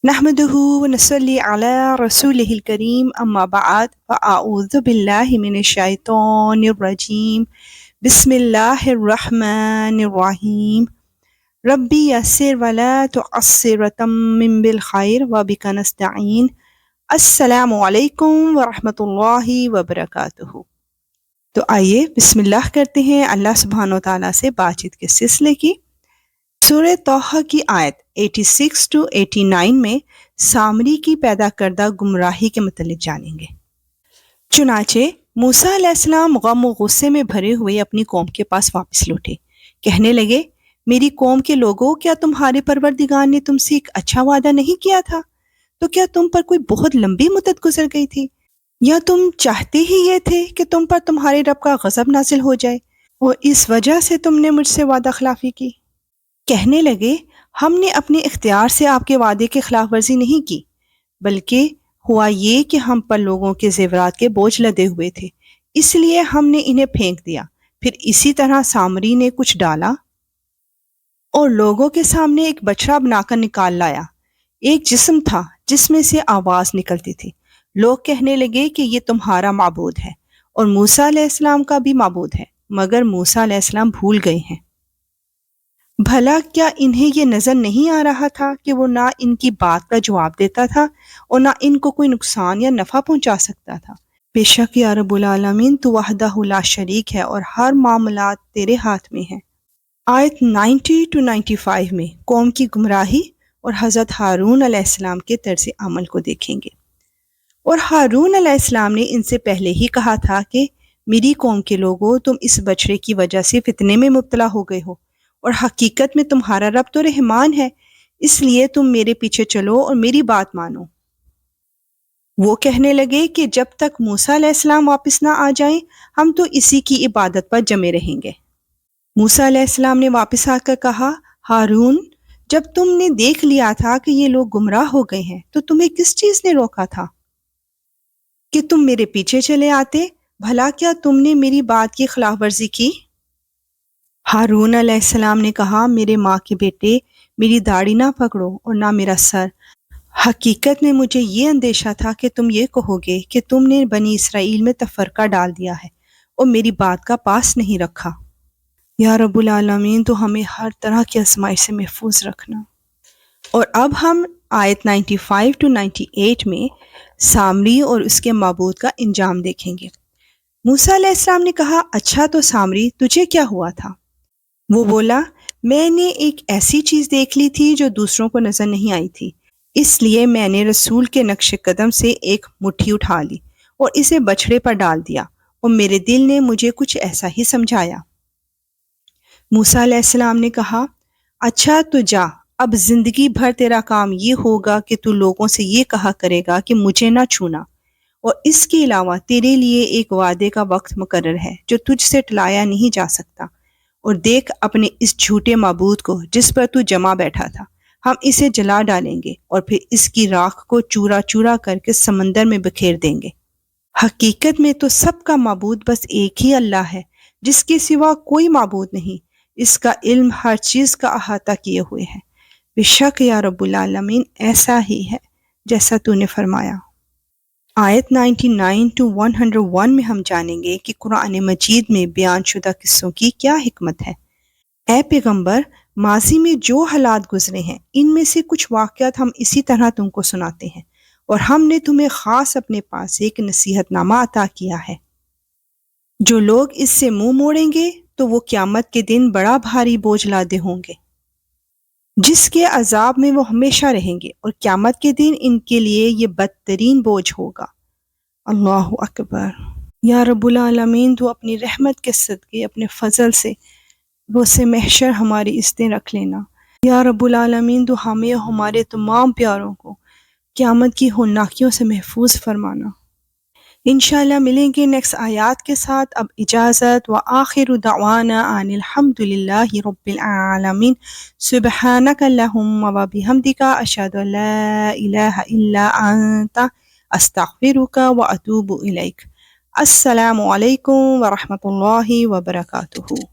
نحمده ونصلي على رسوله الكريم أما بعد فأعوذ بالله من الشيطان الرجيم بسم الله الرحمن الرحيم ربي يسر ولا تعسر وتمم بالخير وبك نستعين السلام علیکم ورحمۃ اللہ وبرکاتہ۔ تو آئیے بسم اللہ کرتے ہیں اللہ سبحانہ و تعالیٰ سے بات چیت کے سلسلے کی۔ سورہ طٰہٰ کی آیت 86 to 89 میں سامری کی پیدا کردہ گمراہی کے متعلق جانیں گے۔ چنانچہ موسیٰ علیہ السلام غم و غصے میں بھرے ہوئے اپنی قوم کے پاس واپس لوٹے، کہنے لگے میری قوم کے لوگوں، کیا تمہارے پروردگار نے تم سے ایک اچھا وعدہ نہیں کیا تھا؟ تو کیا تم پر کوئی بہت لمبی مدت گزر گئی تھی؟ یا تم چاہتے ہی یہ تھے کہ تم پر تمہارے رب کا غضب نازل ہو جائے اور اس وجہ سے تم نے مجھ سے وعدہ خلافی کی؟ کہنے لگے ہم نے اپنے اختیار سے آپ کے وعدے کی خلاف ورزی نہیں کی، بلکہ ہوا یہ کہ ہم پر لوگوں کے زیورات کے بوجھ لدے ہوئے تھے، اس لیے ہم نے انہیں پھینک دیا۔ پھر اسی طرح سامری نے کچھ ڈالا اور لوگوں کے سامنے ایک بچڑا بنا کر نکال لایا۔ ایک جسم تھا جس میں سے آواز نکلتی تھی۔ لوگ کہنے لگے کہ یہ تمہارا معبود ہے اور موسیٰ علیہ السلام کا بھی معبود ہے، مگر موسیٰ علیہ السلام بھول گئے ہیں۔ بھلا کیا انہیں یہ نظر نہیں آ رہا تھا کہ وہ نہ ان کی بات کا جواب دیتا تھا اور نہ ان کو کوئی نقصان یا نفع پہنچا سکتا تھا؟ بے شک یا رب العالمین تو وحدہ لا شریک ہے اور ہر معاملات تیرے ہاتھ میں ہیں۔ آیت 90 to 95 میں قوم کی گمراہی اور حضرت ہارون علیہ السلام کے طرز عمل کو دیکھیں گے۔ اور ہارون علیہ السلام نے ان سے پہلے ہی کہا تھا کہ میری قوم کے لوگوں، تم اس بچڑے کی وجہ سے فتنے میں مبتلا ہو گئے ہو، اور حقیقت میں تمہارا رب تو رحمان ہے، اس لیے تم میرے پیچھے چلو اور میری بات مانو۔ وہ کہنے لگے کہ جب تک موسیٰ علیہ السلام واپس نہ آ جائیں ہم تو اسی کی عبادت پر جمے رہیں گے۔ موسیٰ علیہ السلام نے واپس آ کر کہا، ہارون، جب تم نے دیکھ لیا تھا کہ یہ لوگ گمراہ ہو گئے ہیں تو تمہیں کس چیز نے روکا تھا کہ تم میرے پیچھے چلے آتے؟ بھلا کیا تم نے میری بات کی خلاف ورزی کی؟ ہارون علیہ السلام نے کہا، میرے ماں کے بیٹے، میری داڑھی نہ پکڑو اور نہ میرا سر۔ حقیقت میں مجھے یہ اندیشہ تھا کہ تم یہ کہو گے کہ تم نے بنی اسرائیل میں تفرقہ ڈال دیا ہے اور میری بات کا پاس نہیں رکھا۔ یا رب العالمین تو ہمیں ہر طرح کی آزمائش سے محفوظ رکھنا۔ اور اب ہم آیت 95 to 98 میں سامری اور اس کے معبود کا انجام دیکھیں گے۔ موسیٰ علیہ السلام نے کہا، اچھا تو سامری، تجھے کیا ہوا تھا؟ وہ بولا، میں نے ایک ایسی چیز دیکھ لی تھی جو دوسروں کو نظر نہیں آئی تھی، اس لیے میں نے رسول کے نقش قدم سے ایک مٹھی اٹھا لی اور اسے بچھڑے پر ڈال دیا، اور میرے دل نے مجھے کچھ ایسا ہی سمجھایا۔ موسیٰ علیہ السلام نے کہا، اچھا تو جا، اب زندگی بھر تیرا کام یہ ہوگا کہ تو لوگوں سے یہ کہا کرے گا کہ مجھے نہ چھونا، اور اس کے علاوہ تیرے لیے ایک وعدے کا وقت مقرر ہے جو تجھ سے ٹلایا نہیں جا سکتا، اور دیکھ اپنے اس جھوٹے معبود کو جس پر تو جمع بیٹھا تھا، ہم اسے جلا ڈالیں گے اور پھر اس کی راکھ کو چورا چورا کر کے سمندر میں بکھیر دیں گے۔ حقیقت میں تو سب کا معبود بس ایک ہی اللہ ہے، جس کے سوا کوئی معبود نہیں، اس کا علم ہر چیز کا احاطہ کیے ہوئے ہے۔ بے شک یا رب العالمین ایسا ہی ہے جیسا تو نے فرمایا۔ آیت 99 to 101 میں ہم جانیں گے کہ قرآن مجید میں بیان شدہ قصوں کی کیا حکمت ہے۔ اے پیغمبر، ماضی میں جو حالات گزرے ہیں ان میں سے کچھ واقعات ہم اسی طرح تم کو سناتے ہیں، اور ہم نے تمہیں خاص اپنے پاس ایک نصیحت نامہ عطا کیا ہے۔ جو لوگ اس سے منہ موڑیں گے تو وہ قیامت کے دن بڑا بھاری بوجھ لادے ہوں گے، جس کے عذاب میں وہ ہمیشہ رہیں گے، اور قیامت کے دن ان کے لیے یہ بدترین بوجھ ہوگا۔ اللہ اکبر۔ یا رب العالمین تو اپنی رحمت کے صدقے، اپنے فضل سے روز محشر ہماری عزتیں رکھ لینا۔ یا رب العالمین تو ہمیں اور ہمارے تمام پیاروں کو قیامت کی ہولناکیوں سے محفوظ فرمانا۔ انشاءاللہ ملیں گے نیکسٹ آیات کے ساتھ۔ اب اجازت، وآخر دعوانا ان الحمد للہ رب العالمین۔ سبحانک اللہم وبحمدک، اشہد ان لا الہ الا انت، استغفرک واتوب الیک۔ السلام علیکم ورحمۃ اللہ وبرکاتہ۔